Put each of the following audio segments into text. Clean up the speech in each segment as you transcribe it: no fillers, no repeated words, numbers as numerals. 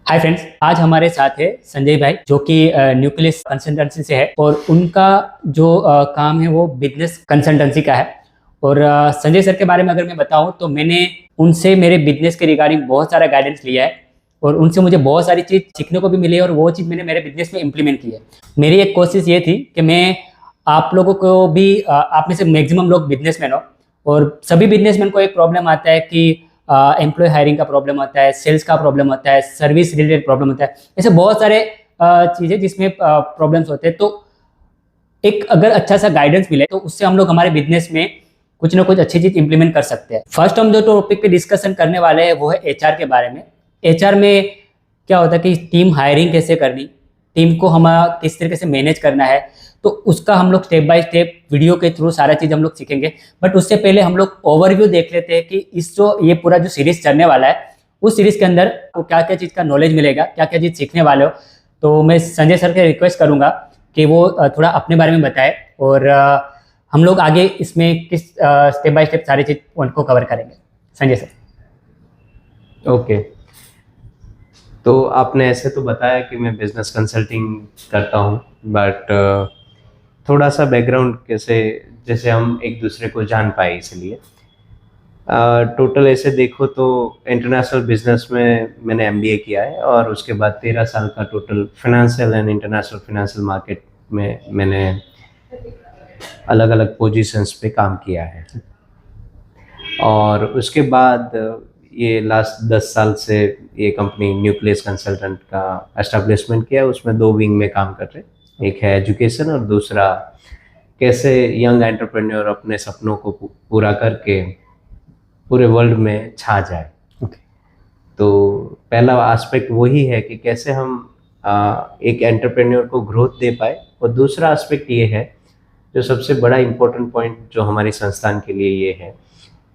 Hi friends, आज हमारे साथ है संजय भाई जो कि न्यूक्लियस कंसल्टेंसी से है और उनका जो काम है वो बिजनेस कंसल्टेंसी का है। और संजय सर के बारे में अगर मैं बताऊं तो मैंने उनसे मेरे बिजनेस के रिगार्डिंग बहुत सारा गाइडेंस लिया है और उनसे मुझे बहुत सारी चीज़ सीखने को भी मिली है और वो चीज़ मैंने मेरे बिजनेस में इम्प्लीमेंट की है। मेरी एक कोशिश ये थी कि मैं आप लोगों को भी आप में से मैक्सिमम लोग बिजनेसमैन हो और सभी बिजनेसमैन को एक प्रॉब्लम आता है कि एम्प्लॉय हायरिंग का प्रॉब्लम होता है, सेल्स का प्रॉब्लम होता है, सर्विस रिलेटेड प्रॉब्लम होता है, ऐसे बहुत सारे चीज़ें जिसमें प्रॉब्लम्स होते हैं। तो एक अगर अच्छा सा गाइडेंस मिले तो उससे हम लोग हमारे बिजनेस में कुछ ना कुछ अच्छी चीज इंप्लीमेंट कर सकते हैं। फर्स्ट हम जो टॉपिक पे डिस्कशन करने वाले हैं वो है एचआर के बारे में। एचआर में क्या होता है कि टीम हायरिंग कैसे करनी, टीम को हम किस तरीके से मैनेज करना है, तो उसका हम लोग स्टेप बाय स्टेप वीडियो के थ्रू सारा चीज़ हम लोग सीखेंगे। बट उससे पहले हम लोग ओवरव्यू देख लेते हैं कि इस जो ये पूरा जो सीरीज चलने वाला है उस सीरीज के अंदर को क्या क्या चीज़ का नॉलेज मिलेगा, क्या क्या चीज़ सीखने वाले हो। तो मैं संजय सर से रिक्वेस्ट करूंगा कि वो थोड़ा अपने बारे में बताए और हम लोग आगे इसमें किस स्टेप बाय स्टेप सारी चीज़ पॉइंट को कवर करेंगे। संजय सर। ओके, तो आपने ऐसे तो बताया कि मैं बिजनेस कंसल्टिंग करता हूँ, बट थोड़ा सा बैकग्राउंड कैसे जैसे हम एक दूसरे को जान पाए, इसलिए टोटल ऐसे देखो तो इंटरनेशनल बिजनेस में मैंने एमबीए किया है और उसके बाद 13 साल का total financial and international financial market में मैंने अलग अलग पोजीशंस पे काम किया है। और उसके बाद ये लास्ट 10 साल से ये कंपनी न्यूक्लियस कंसल्टेंट का एस्टेब्लिशमेंट किया, उसमें 2 विंग में काम कर रहे हैं। एक है एजुकेशन और दूसरा कैसे यंग एंटरप्रेन्योर अपने सपनों को पूरा करके पूरे वर्ल्ड में छा जाए। तो पहला एस्पेक्ट वही है कि कैसे हम एक एंटरप्रेन्योर को ग्रोथ दे पाए, और दूसरा एस्पेक्ट ये है जो सबसे बड़ा इम्पोर्टेंट पॉइंट जो हमारी संस्थान के लिए ये है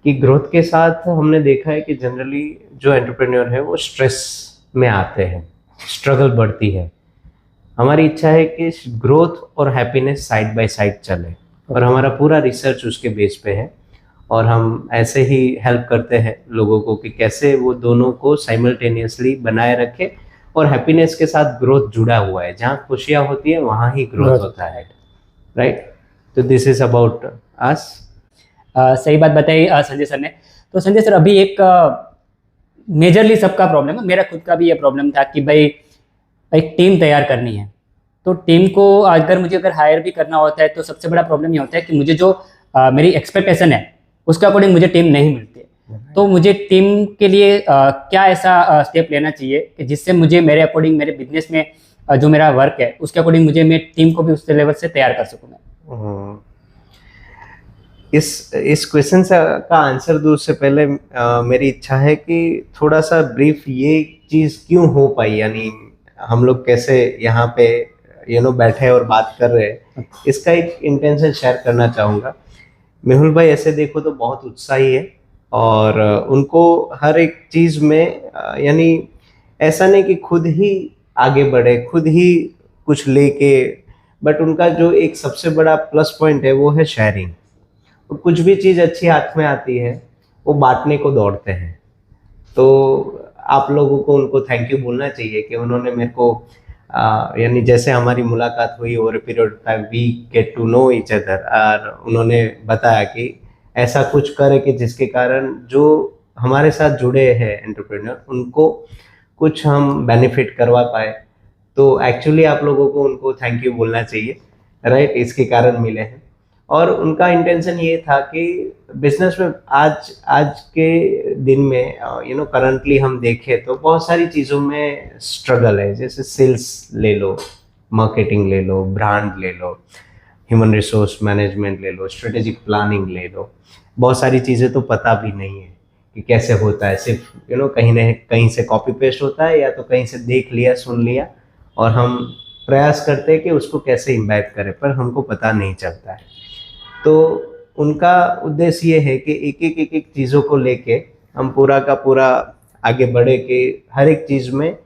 कि ग्रोथ के साथ हमने देखा है कि जनरली जो एंटरप्रेन्योर है वो स्ट्रेस में आते हैं, स्ट्रगल बढ़ती है। हमारी इच्छा है कि ग्रोथ और हैप्पीनेस साइड बाय साइड चले, और हमारा पूरा रिसर्च उसके बेस पे है। और हम ऐसे ही हेल्प करते हैं लोगों को कि कैसे वो दोनों को साइमल्टेनियसली बनाए रखे, और हैप्पीनेस के साथ ग्रोथ जुड़ा हुआ है। जहाँ खुशियाँ होती है वहाँ ही ग्रोथ होता है, राइट? तो दिस इज अबाउट अस। सही बात बताई संजय सर ने। तो संजय सर, अभी एक मेजरली सबका प्रॉब्लम है, मेरा खुद का भी ये प्रॉब्लम था कि भाई एक टीम तैयार करनी है। तो टीम को अगर हायर भी करना होता है तो सबसे बड़ा प्रॉब्लम ये होता है कि मुझे जो मेरी एक्सपेक्टेशन है उसके अकॉर्डिंग मुझे टीम नहीं मिलती है। तो मुझे टीम के लिए क्या ऐसा स्टेप लेना चाहिए कि जिससे मुझे मेरे अकॉर्डिंग मेरे बिजनेस में जो मेरा वर्क है उसके अकॉर्डिंग मुझे मैं टीम को भी उस लेवल से तैयार कर सकूँ मैं। इस क्वेश्चन का आंसर दूर से पहले मेरी इच्छा है कि थोड़ा सा ब्रीफ ये चीज़ क्यों हो पाई, यानी हम लोग कैसे यहाँ पे बैठे और बात कर रहे हैं, इसका एक इंटेंशन शेयर करना चाहूँगा। मेहुल भाई ऐसे देखो तो बहुत उत्साही है और उनको हर एक चीज़ में यानी ऐसा नहीं कि खुद ही आगे बढ़े, खुद ही कुछ लेके, बट उनका जो एक सबसे बड़ा प्लस पॉइंट है वो है शेयरिंग। तो कुछ भी चीज़ अच्छी हाथ में आती है वो बांटने को दौड़ते हैं। तो आप लोगों को उनको थैंक यू बोलना चाहिए कि उन्होंने मेरे को यानी जैसे हमारी मुलाकात हुई over a period of time, we get to know each other, और उन्होंने बताया कि ऐसा कुछ करे कि जिसके कारण जो हमारे साथ जुड़े हैं एंटरप्रेन्योर उनको कुछ हम बेनिफिट करवा पाए। तो एक्चुअली आप लोगों को उनको थैंक यू बोलना चाहिए, राइट? इसके कारण मिले हैं। और उनका इंटेंशन ये था कि बिजनेस में आज के दिन में करंटली हम देखें तो बहुत सारी चीज़ों में स्ट्रगल है। जैसे सेल्स ले लो, मार्केटिंग ले लो, ब्रांड ले लो, ह्यूमन रिसोर्स मैनेजमेंट ले लो, स्ट्रेटेजिक प्लानिंग ले लो। बहुत सारी चीज़ें तो पता भी नहीं है कि कैसे होता है। सिर्फ कहीं ना कहीं से कॉपी पेस्ट होता है या तो कहीं से देख लिया, सुन लिया, और हम प्रयास करते हैं कि उसको कैसे इम्बाइब करें, पर हमको पता नहीं चलता है। तो उनका उद्देश्य ये है कि एक एक चीज़ों को लेके हम पूरा का पूरा आगे बढ़े कि हर एक चीज़ में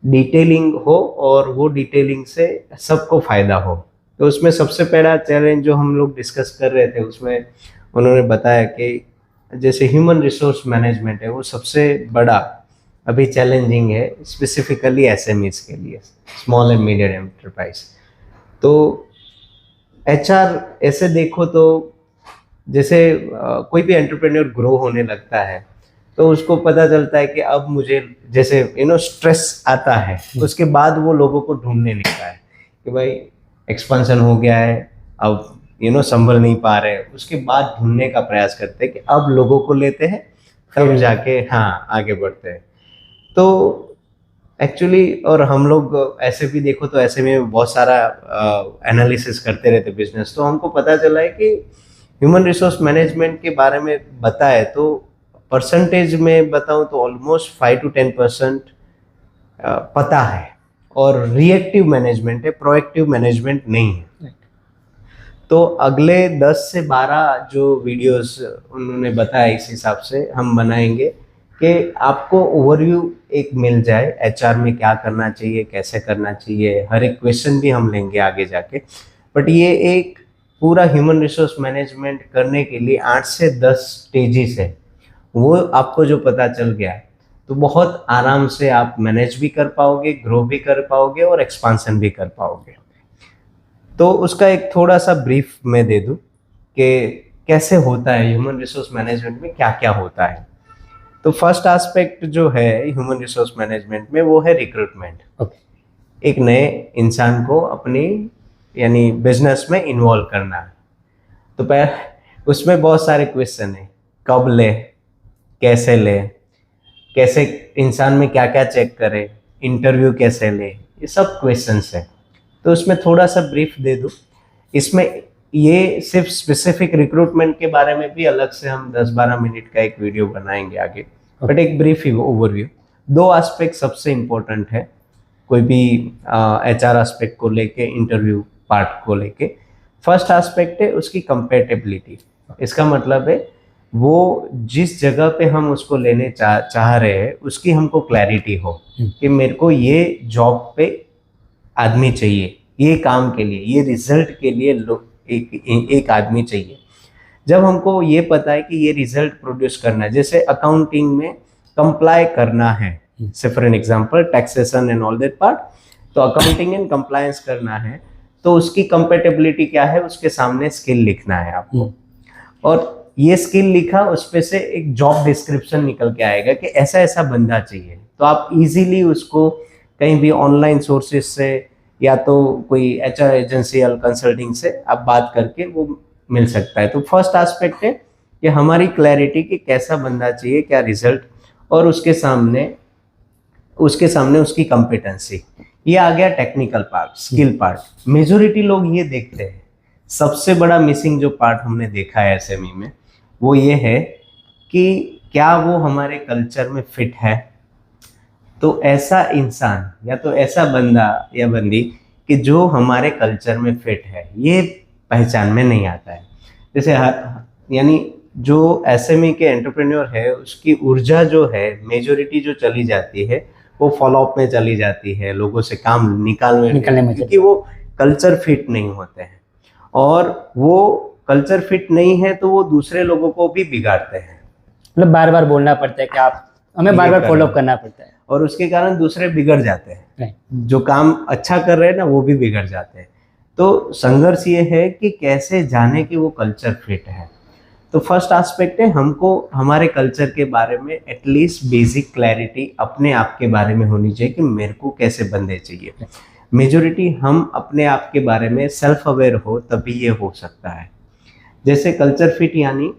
डिटेलिंग हो और वो डिटेलिंग से सबको फ़ायदा हो। तो उसमें सबसे पहला चैलेंज जो हम लोग डिस्कस कर रहे थे उसमें उन्होंने बताया कि जैसे ह्यूमन रिसोर्स मैनेजमेंट है वो सबसे बड़ा अभी चैलेंजिंग है, स्पेसिफिकली एसएमईज के लिए, स्मॉल एंड मीडियम एंटरप्राइज। तो एचआर ऐसे देखो तो जैसे कोई भी एंटरप्रेन्योर ग्रो होने लगता है तो उसको पता चलता है कि अब मुझे जैसे स्ट्रेस आता है, उसके बाद वो लोगों को ढूंढने लगता है कि भाई एक्सपेंशन हो गया है, अब संभल नहीं पा रहे, उसके बाद ढूंढने का प्रयास करते हैं कि अब लोगों को लेते हैं तब जाके हाँ आगे बढ़ते हैं। तो एक्चुअली और हम लोग ऐसे भी देखो तो ऐसे में बहुत सारा एनालिसिस करते रहते बिजनेस, तो हमको पता चला है कि ह्यूमन रिसोर्स मैनेजमेंट के बारे में बताए तो परसेंटेज में बताऊं तो ऑलमोस्ट 5 to 10% पता है, और रिएक्टिव मैनेजमेंट है, प्रोएक्टिव मैनेजमेंट नहीं है। तो अगले 10 से 12 जो वीडियोस उन्होंने बताया इस हिसाब से हम बनाएंगे कि आपको ओवरव्यू एक मिल जाए एचआर में क्या करना चाहिए, कैसे करना चाहिए, हर एक क्वेश्चन भी हम लेंगे आगे जाके। बट ये एक पूरा ह्यूमन रिसोर्स मैनेजमेंट करने के लिए 8 से 10 स्टेजेस है, वो आपको जो पता चल गया तो बहुत आराम से आप मैनेज भी कर पाओगे, ग्रो भी कर पाओगे और एक्सपांसन भी कर पाओगे। तो उसका एक थोड़ा सा ब्रीफ मैं दे दूं कि कैसे होता है ह्यूमन रिसोर्स मैनेजमेंट में, क्या क्या होता है। तो फर्स्ट एस्पेक्ट जो है ह्यूमन रिसोर्स मैनेजमेंट में वो है रिक्रूटमेंट। एक नए इंसान को अपनी यानी बिजनेस में इन्वॉल्व करना है। तो उसमें बहुत सारे क्वेश्चन है, कब ले, कैसे ले, कैसे इंसान में क्या क्या चेक करे, इंटरव्यू कैसे ले, ये सब क्वेश्चंस है। तो उसमें थोड़ा सा ब्रीफ दे दूँ। इसमें ये सिर्फ स्पेसिफिक रिक्रूटमेंट के बारे में भी अलग से हम 10-12 मिनट का एक वीडियो बनाएंगे आगे, बट एक ब्रीफ ओवरव्यू। 2 एस्पेक्ट सबसे इम्पोर्टेंट है कोई भी एचआर एस्पेक्ट को लेके, इंटरव्यू पार्ट को लेके। फर्स्ट एस्पेक्ट है उसकी कंपेटेबिलिटी। इसका मतलब है वो जिस जगह पे हम उसको लेने चाह रहे हैं उसकी हमको क्लैरिटी हो कि मेरे को ये जॉब पे आदमी चाहिए, ये काम के लिए, ये रिजल्ट के लिए एक आदमी चाहिए। जब हमको ये पता है कि ये रिजल्ट प्रोड्यूस करना है, जैसे अकाउंटिंग में कंप्लाई करना है, से for an example taxation and all that part, तो अकाउंटिंग एंड कंप्लायंस करना है तो उसकी कंपेटेबिलिटी क्या है, उसके सामने स्किल लिखना है आपको, और ये स्किल लिखा उस पे से एक जॉब डिस्क्रिप्शन निकल के आएगा कि ऐसा ऐसा बंदा चाहिए। तो आप इजीली उसको कहीं भी ऑनलाइन सोर्सेज से या तो कोई एचआर एजेंसी या कंसल्टिंग से आप बात करके वो मिल सकता है। तो फर्स्ट एस्पेक्ट है कि हमारी क्लैरिटी कि कैसा बंदा चाहिए, क्या रिजल्ट, और उसके सामने उसकी कॉम्पिटेंसी। ये आ गया technical part, skill part. Majority लोग ये देखते हैं, सबसे बड़ा मिसिंग जो पार्ट हमने देखा है एसएमई में वो ये है कि क्या वो हमारे कल्चर में फिट है। तो ऐसा इंसान या तो ऐसा बंदा या बंदी कि जो हमारे कल्चर में फिट है, ये पहचान में नहीं आता है। जैसे यानी जो एसएमई के एंटरप्रेन्योर है उसकी ऊर्जा जो है मेजोरिटी जो चली जाती है वो फॉलोअप में चली जाती है, लोगों से काम निकालने में, क्योंकि वो कल्चर फिट नहीं होते हैं। और वो कल्चर फिट नहीं है तो वो दूसरे लोगों को भी बिगाड़ते हैं, मतलब बार बार बोलना पड़ता है कि आप हमें बार बार फॉलोअप करना पड़ता है, और उसके कारण दूसरे बिगड़ जाते हैं, जो काम अच्छा कर रहे हैं ना वो भी बिगड़ जाते हैं। तो संघर्ष ये है कि कैसे जाने कि वो कल्चर फिट है। तो फर्स्ट एस्पेक्ट है हमको हमारे कल्चर के बारे में एटलीस्ट बेसिक क्लैरिटी अपने आप के बारे में होनी चाहिए कि मेरे को कैसे बंदे चाहिए। मेजोरिटी हम अपने आप के बारे में सेल्फ अवेयर हो तभी ये हो सकता है। जैसे कल्चर फिट यानी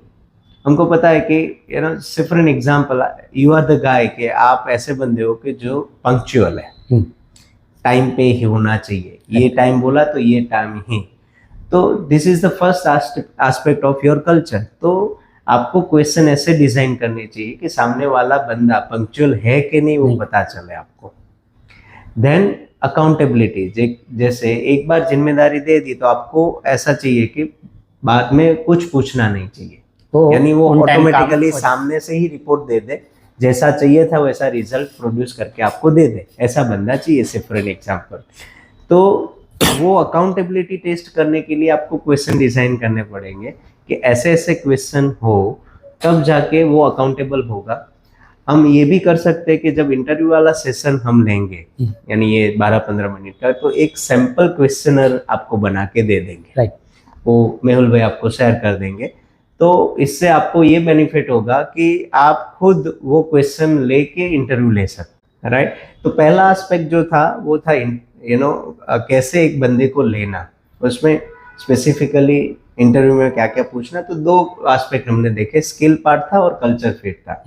हमको पता है कि सिर्फ an example, you are the guy कि आप ऐसे बंदे हो कि जो पंक्चुअल है, टाइम पे ही होना चाहिए, ये टाइम बोला तो ये टाइम ही। तो this is the first aspect of your culture. तो आपको क्वेश्चन ऐसे डिजाइन करने चाहिए कि सामने वाला बंदा पंक्चुअल है कि नहीं वो पता चले आपको। देन अकाउंटेबिलिटी, जैसे एक बार जिम्मेदारी दे दी तो आपको ऐसा चाहिए कि बाद में कुछ पूछना नहीं चाहिए, यानी वो ऑटोमेटिकली सामने से ही रिपोर्ट दे दे, जैसा चाहिए था वैसा रिजल्ट प्रोड्यूस करके आपको दे दे, ऐसा बंदा चाहिए सिर्फ फॉर एन एग्जांपल। तो वो अकाउंटेबिलिटी टेस्ट करने के लिए आपको क्वेश्चन डिजाइन करने पड़ेंगे कि ऐसे ऐसे क्वेश्चन हो तब जाके वो अकाउंटेबल होगा। हम ये भी कर सकते हैं कि जब इंटरव्यू वाला सेशन हम लेंगे, यानी ये 12-15 मिनट का, तो एक सैंपल क्वेश्चनर आपको बना के दे देंगे, राइट। वो मेहुल भाई आपको शेयर कर देंगे। तो इससे आपको ये बेनिफिट होगा कि आप खुद वो क्वेश्चन लेके इंटरव्यू ले सकते, राइट। तो पहला एस्पेक्ट जो था वो था कैसे एक बंदे को लेना, उसमें स्पेसिफिकली इंटरव्यू में क्या क्या पूछना। तो दो एस्पेक्ट हमने देखे, स्किल पार्ट था और कल्चर फिट था।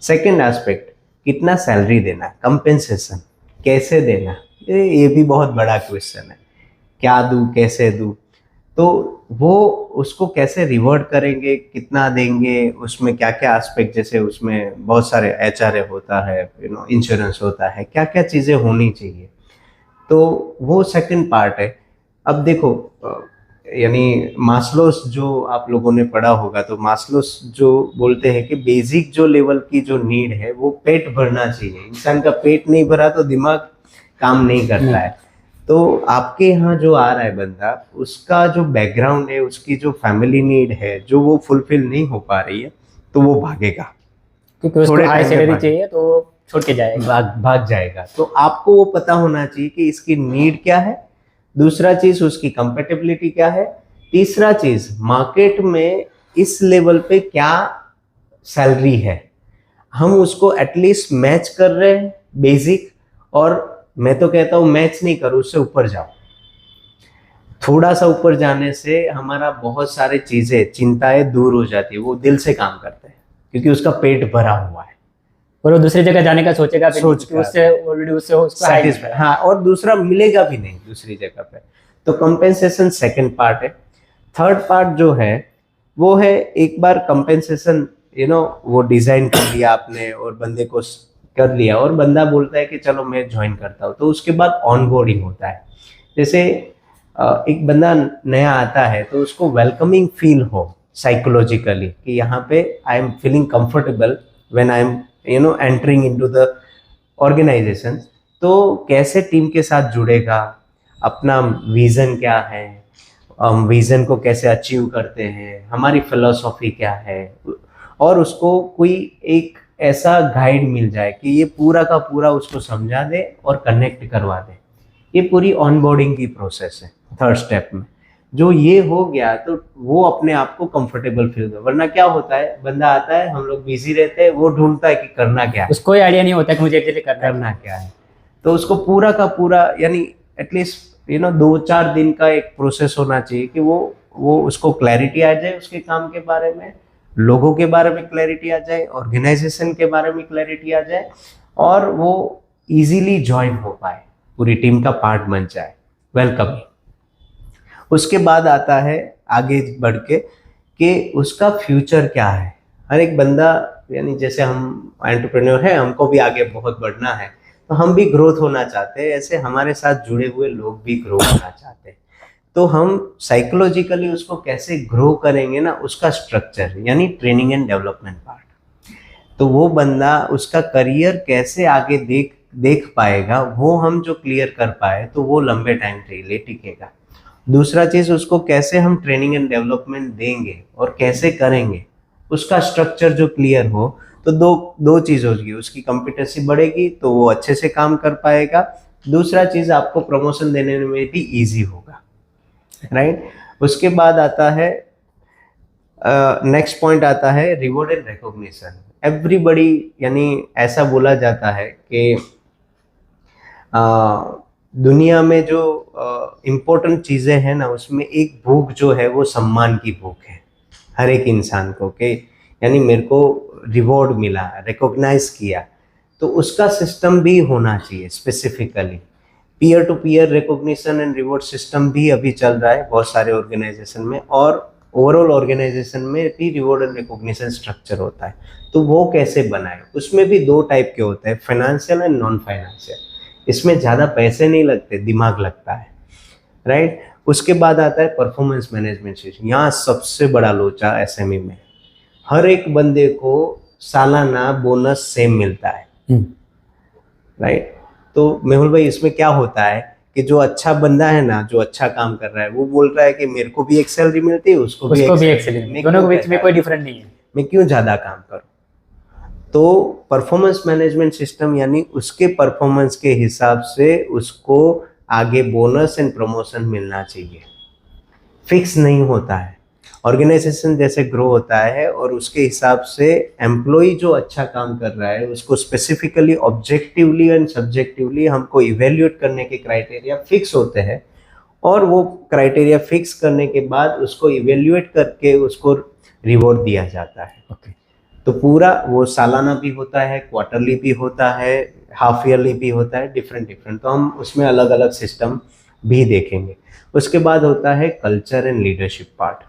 सेकंड एस्पेक्ट, कितना सैलरी देना, कंपेंसेशन कैसे देना, ये भी बहुत बड़ा क्वेश्चन है, क्या दूं कैसे दूं। तो वो उसको कैसे रिवॉर्ड करेंगे, कितना देंगे, उसमें क्या क्या एस्पेक्ट, जैसे उसमें बहुत सारे एचआरए होता है, इंश्योरेंस होता है, क्या क्या चीज़ें होनी चाहिए। तो वो सेकंड पार्ट है। अब देखो यानी मास्लोस जो आप लोगों ने पढ़ा होगा, तो मास्लोस जो बोलते हैं कि बेसिक जो लेवल की जो नीड है वो पेट भरना चाहिए। इंसान का पेट नहीं भरा तो दिमाग काम नहीं करता है। तो आपके यहाँ जो आ रहा है बंदा, उसका जो बैकग्राउंड है, उसकी जो फैमिली नीड है, जो वो फुलफिल नहीं हो पा रही है, तो वो भागेगा, क्योंकि उसको हाई सैलरी चाहिए तो वो छोड़ के जाएगा, भाग जाएगा। तो आपको वो पता होना चाहिए कि इसकी नीड क्या है, दूसरा चीज उसकी कंपेटेबिलिटी क्या है, तीसरा चीज मार्केट में इस लेवल पे क्या सैलरी है, हम उसको एटलीस्ट मैच कर रहे हैं बेसिक, और मैं तो कहता हूं मैच नहीं करो, उससे ऊपर जाओ। थोड़ा सा ऊपर जाने से हमारा बहुत सारे चीजें चिंताएं दूर हो जाती है, वो दिल से काम करते हैं क्योंकि उसका पेट भरा हुआ है, और वो दूसरी जगह जाने का सोचेगा उससे ऑलरेडी उससे उसको सेटिस्फाई, हाँ, और दूसरा मिलेगा भी नहीं दूसरी जगह पे। तो कंपेंसेशन सेकंड पार्ट है। थर्ड पार्ट जो है वो है, एक बार कंपेंसेशन वो डिजाइन कर लिया आपने और बंदे को कर लिया, और बंदा बोलता है कि चलो मैं ज्वाइन करता हूँ, तो उसके बाद ऑनबोर्डिंग होता है। जैसे एक बंदा नया आता है तो उसको वेलकमिंग फील हो साइकोलॉजिकली कि यहाँ पे I am feeling comfortable when I am entering into the organisation. तो कैसे टीम के साथ जुड़ेगा, अपना विजन क्या है, विजन को कैसे अचीव करते हैं, हमारी फिलोसॉफी क्या है, और उसको कोई एक ऐसा गाइड मिल जाए कि ये पूरा का पूरा उसको समझा दे और कनेक्ट करवा दे। ये पूरी ऑनबोर्डिंग की प्रोसेस है थर्ड स्टेप में। जो ये हो गया तो वो अपने आप को कंफर्टेबल फील हो। वरना क्या होता है, बंदा आता है, हम लोग बिजी रहते हैं, वो ढूंढता है कि करना क्या है, उसको कोई आइडिया नहीं होता कि मुझे एक्चुअली करना क्या है। तो उसको पूरा का पूरा यानी एटलीस्ट 2-4 दिन का एक प्रोसेस होना चाहिए कि वो उसको क्लैरिटी आ जाए उसके काम के बारे में, लोगों के बारे में क्लैरिटी आ जाए, ऑर्गेनाइजेशन के बारे में क्लैरिटी आ जाए, और वो इजीली ज्वाइन हो पाए, पूरी टीम का पार्ट बन जाए। वेलकम। उसके बाद आता है आगे बढ़ के कि उसका फ्यूचर क्या है। हर एक बंदा, यानी जैसे हम एंटरप्रेन्योर है, हमको भी आगे बहुत बढ़ना है, तो हम भी ग्रोथ होना चाहते हैं, ऐसे हमारे साथ जुड़े हुए लोग भी ग्रो होना चाहते हैं। तो हम साइकोलॉजिकली उसको कैसे ग्रो करेंगे ना, उसका स्ट्रक्चर यानी ट्रेनिंग एंड डेवलपमेंट पार्ट। तो वो बंदा उसका करियर कैसे आगे देख पाएगा, वो हम जो क्लियर कर पाए तो वो लंबे टाइम के लिए टिकेगा। दूसरा चीज, उसको कैसे हम ट्रेनिंग एंड डेवलपमेंट देंगे और कैसे करेंगे, उसका स्ट्रक्चर जो क्लियर हो, तो दो चीज होगी, उसकी कॉम्पिटेंसी बढ़ेगी तो वो अच्छे से काम कर पाएगा। दूसरा चीज, आपको प्रमोशन देने में भी इजी होगा, राइट। उसके बाद आता है नेक्स्ट पॉइंट आता है रिवॉर्ड एंड रिकॉग्निशन। एवरीबॉडी, यानी ऐसा बोला जाता है कि दुनिया में जो इम्पोर्टेंट चीजें हैं ना, उसमें एक भूख जो है वो सम्मान की भूख है हर एक इंसान को, कि यानी मेरे को रिवॉर्ड मिला, रिकॉग्नाइज किया, तो उसका सिस्टम भी होना चाहिए। Specifically peer to peer recognition and reward system भी अभी चल रहा है बहुत सारे ऑर्गेनाइजेशन में, और ओवरऑल ऑर्गेनाइजेशन में भी रिवॉर्ड एंड रिकॉग्निशन स्ट्रक्चर होता है। तो वो कैसे बनाए, उसमें भी 2 टाइप के होते हैं, फाइनेंशियल एंड नॉन फाइनेंशियल। इसमें ज़्यादा पैसे नहीं लगते, दिमाग लगता है, राइट। उसके बाद आता है परफॉर्मेंस मैनेजमेंट सिस्टम। यहाँ सबसे बड़ा लोचा एसएमई में, हर एक बंदे को सालाना बोनस सेम मिलता है, राइट। तो मेहुल भाई, इसमें क्या होता है कि जो अच्छा बंदा है ना, जो अच्छा काम कर रहा है, वो बोल रहा है कि मेरे को भी एक सैलरी मिलती है, उसको भी एक सैलरी, दोनों के बीच में कोई डिफरेंस नहीं है, मैं क्यों ज्यादा काम करूं। तो परफॉर्मेंस मैनेजमेंट सिस्टम यानी उसके परफॉर्मेंस के हिसाब से उसको आगे बोनस एंड प्रमोशन मिलना चाहिए, फिक्स नहीं होता है। ऑर्गेनाइजेशन जैसे ग्रो होता है और उसके हिसाब से एम्प्लॉय जो अच्छा काम कर रहा है उसको स्पेसिफिकली ऑब्जेक्टिवली एंड सब्जेक्टिवली हमको इवेल्युएट करने के क्राइटेरिया फिक्स होते हैं, और वो क्राइटेरिया फिक्स करने के बाद उसको इवेल्युएट करके उसको रिवॉर्ड दिया जाता है। ओके। तो पूरा वो सालाना भी होता है, क्वार्टरली भी होता है, हाफ ईयरली भी होता है, डिफरेंट डिफरेंट। तो हम उसमें अलग अलग सिस्टम भी देखेंगे। उसके बाद होता है कल्चर एंड लीडरशिप पार्ट।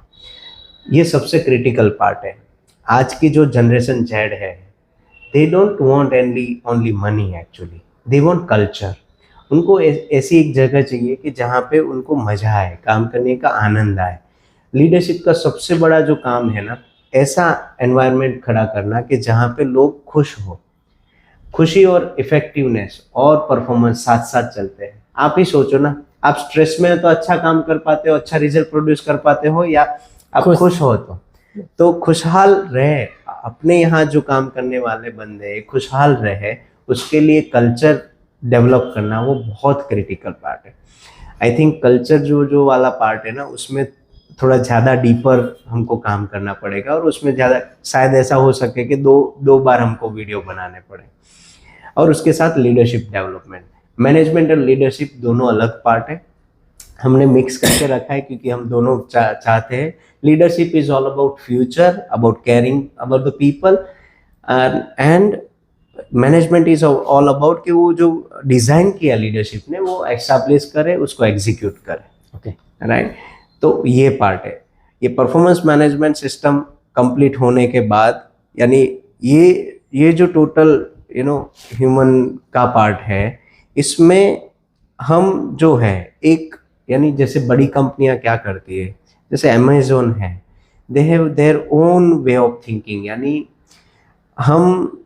ये सबसे क्रिटिकल पार्ट है। आज की जो जनरेशन जेड है, they don't want only money, actually they want culture. उनको ऐसी एक जगह चाहिए कि जहाँ पे उनको मजा आए, काम करने का आनंद आए। लीडरशिप का सबसे बड़ा जो काम है ना, ऐसा एनवायरनमेंट खड़ा करना कि जहाँ पे लोग खुश हो। खुशी और इफेक्टिवनेस और परफॉर्मेंस साथ साथ चलते हैं। आप ही सोचो ना, आप स्ट्रेस में हो तो अच्छा काम कर पाते हो, अच्छा रिजल्ट प्रोड्यूस कर पाते हो, या आप खुश हो तो खुशहाल रहे। अपने यहाँ जो काम करने वाले बंदे खुशहाल रहे, उसके लिए कल्चर डेवलप करना वो बहुत क्रिटिकल पार्ट है। आई थिंक कल्चर जो वाला पार्ट है ना, उसमें थोड़ा ज़्यादा डीपर हमको काम करना पड़ेगा, और उसमें ज़्यादा शायद ऐसा हो सके कि दो बार हमको वीडियो बनाने पड़े। और उसके साथ लीडरशिप डेवलपमेंट, मैनेजमेंट और लीडरशिप दोनों अलग पार्ट है, हमने मिक्स करके रखा है क्योंकि हम दोनों चाहते हैं। Leadership is all about future, about caring about the people, and management is all about कि वो जो डिज़ाइन किया लीडरशिप ने वो एस्टैब्लिश करे, उसको एग्जीक्यूट करे। Okay, right. तो ये पार्ट है। ये परफॉर्मेंस मैनेजमेंट सिस्टम कंप्लीट होने के बाद, यानी ये जो टोटल ह्यूमन का पार्ट है, इसमें हम जो है एक, यानी जैसे बड़ी कंपनियां क्या करती है, जैसे अमेज़न है, they have their own way of thinking. यानी हम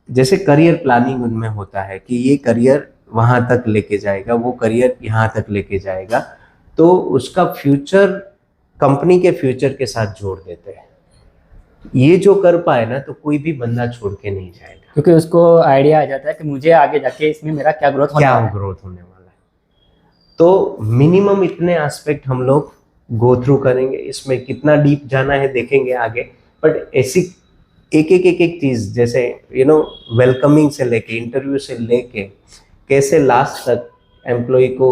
जैसे करियर प्लानिंग उनमें होता है कि ये करियर वहाँ तक लेके जाएगा, वो करियर यहाँ तक लेके जाएगा, तो उसका फ्यूचर कंपनी के फ्यूचर के साथ जोड़ देते हैं। ये जो कर पाए ना, तो कोई भी बंदा छोड़ के नहीं जाएगा, क्योंकि उसको आइडिया आ जाता है कि मुझे आगे जाके इसमें मेरा क्या ग्रोथ होने वाला है। ग्रोथ होने वाला है। तो मिनिमम इतने एस्पेक्ट हम लोग गो थ्रू करेंगे। इसमें कितना डीप जाना है देखेंगे आगे, बट ऐसी एक चीज, जैसे वेलकमिंग से लेके, इंटरव्यू से लेके, कैसे लास्ट तक एम्प्लॉय को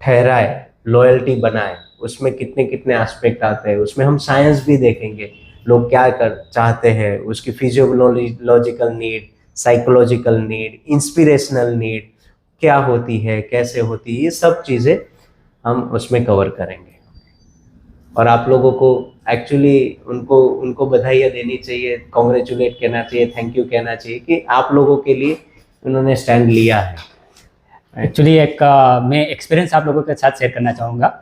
ठहराए, लॉयल्टी बनाए, उसमें कितने कितने एस्पेक्ट आते हैं। उसमें हम साइंस भी देखेंगे, लोग क्या चाहते हैं, उसकी physiological need, psychological need, inspirational need क्या होती है, कैसे होती है, ये सब चीज़ें हम उसमें कवर करेंगे। और आप लोगों को एक्चुअली उनको बधाइयाँ देनी चाहिए, कॉन्ग्रेचुलेट कहना चाहिए, थैंक यू कहना चाहिए कि आप लोगों के लिए उन्होंने स्टैंड लिया है। एक्चुअली एक मैं एक्सपीरियंस आप लोगों के साथ शेयर करना चाहूँगा।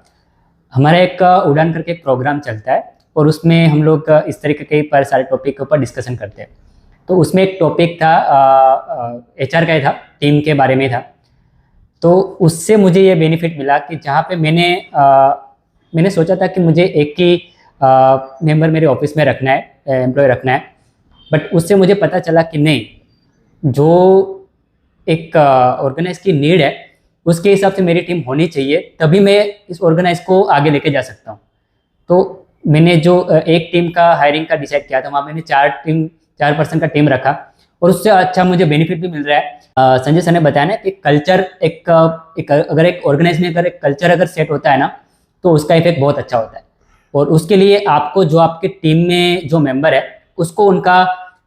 हमारा एक उड़ान करके एक प्रोग्राम चलता है, और उसमें हम लोग इस तरीके के पर सारे टॉपिक के ऊपर डिस्कशन करते हैं। तो उसमें एक टॉपिक था HR का ही था, टीम के बारे में था। तो उससे मुझे ये बेनिफिट मिला कि जहाँ पे मैंने सोचा था कि मुझे एक ही मेंबर मेरे ऑफिस में रखना है, एम्प्लॉय रखना है, बट उससे मुझे पता चला कि नहीं, जो एक ऑर्गेनाइज की नीड है उसके हिसाब से मेरी टीम होनी चाहिए, तभी मैं इस ऑर्गेनाइज को आगे लेके जा सकता हूँ। तो मैंने जो एक टीम का हायरिंग का डिसाइड किया था, वहाँ मैंने 4 पर्सन का टीम रखा, और उससे अच्छा मुझे बेनिफिट भी मिल रहा है। संजय सर ने बताया ना कि कल्चर अगर एक ऑर्गेनाइज में अगर एक कल्चर अगर सेट होता है ना, तो उसका इफेक्ट बहुत अच्छा होता है। और उसके लिए आपको जो आपके टीम में जो मेंबर है, उसको उनका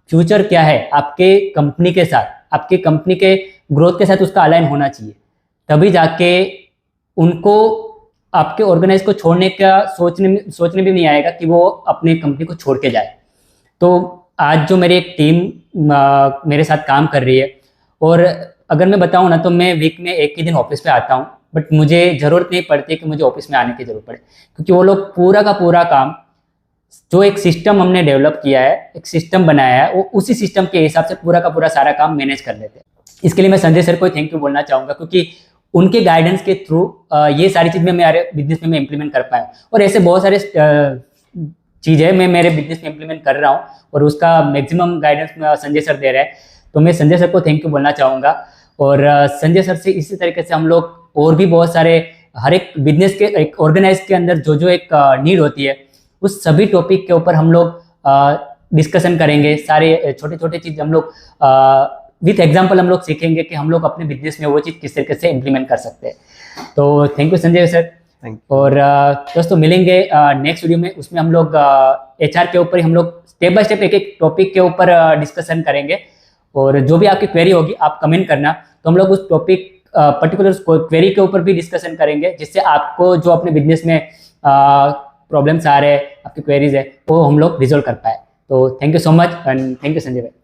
फ्यूचर क्या है आपके कंपनी के साथ, आपके कंपनी के ग्रोथ के साथ उसका अलाइन होना चाहिए, तभी जाके उनको आपके ऑर्गेनाइज को छोड़ने का सोचने भी नहीं आएगा कि वो अपने कंपनी को छोड़ के जाए। तो आज जो मेरी एक टीम मेरे साथ काम कर रही है, और अगर मैं बताऊं ना, तो मैं वीक में एक ही दिन ऑफिस पे आता हूं, बट मुझे ज़रूरत नहीं पड़ती कि मुझे ऑफिस में आने की ज़रूरत पड़े, क्योंकि वो लोग पूरा का पूरा काम, जो एक सिस्टम हमने डेवलप किया है, एक सिस्टम बनाया है, वो उसी सिस्टम के हिसाब से पूरा का पूरा सारा काम मैनेज कर लेते हैं। इसके लिए मैं संजय सर को थैंक यू बोलना चाहूँगा, क्योंकि उनके गाइडेंस के थ्रू ये सारी चीज़ में मेरे बिजनेस में मैं इंप्लीमेंट कर पाया। और ऐसे बहुत सारे चीज़ है मैं मेरे बिजनेस में इम्प्लीमेंट कर रहा हूँ और उसका मैक्सिमम गाइडेंस संजय सर दे रहे हैं। तो मैं संजय सर को थैंक यू बोलना चाहूँगा। और संजय सर से इसी तरीके से हम लोग और भी बहुत सारे हर एक बिजनेस के एक ऑर्गेनाइज के अंदर जो जो एक नीड होती है उस सभी टॉपिक के ऊपर हम लोग डिस्कशन करेंगे। सारे छोटे छोटे चीज़ हम लोग विथ एग्जाम्पल हम लोग सीखेंगे कि हम लोग अपने बिजनेस में वो चीज़ किस तरीके से इम्प्लीमेंट कर सकते हैं। तो थैंक यू संजय सर। और दोस्तों मिलेंगे नेक्स्ट वीडियो में, उसमें हम लोग HR के ऊपर ही हम लोग स्टेप बाय स्टेप एक एक टॉपिक के ऊपर डिस्कशन करेंगे। और जो भी आपकी क्वेरी होगी आप कमेंट करना, तो हम लोग उस टॉपिक पर्टिकुलर क्वेरी के ऊपर भी डिस्कशन करेंगे, जिससे आपको जो अपने बिजनेस में प्रॉब्लम्स आ रहे हैं, आपकी क्वेरीज है, वो हम लोग रिजोल्व कर पाए। तो thank you so much and thank you Sanjay भाई।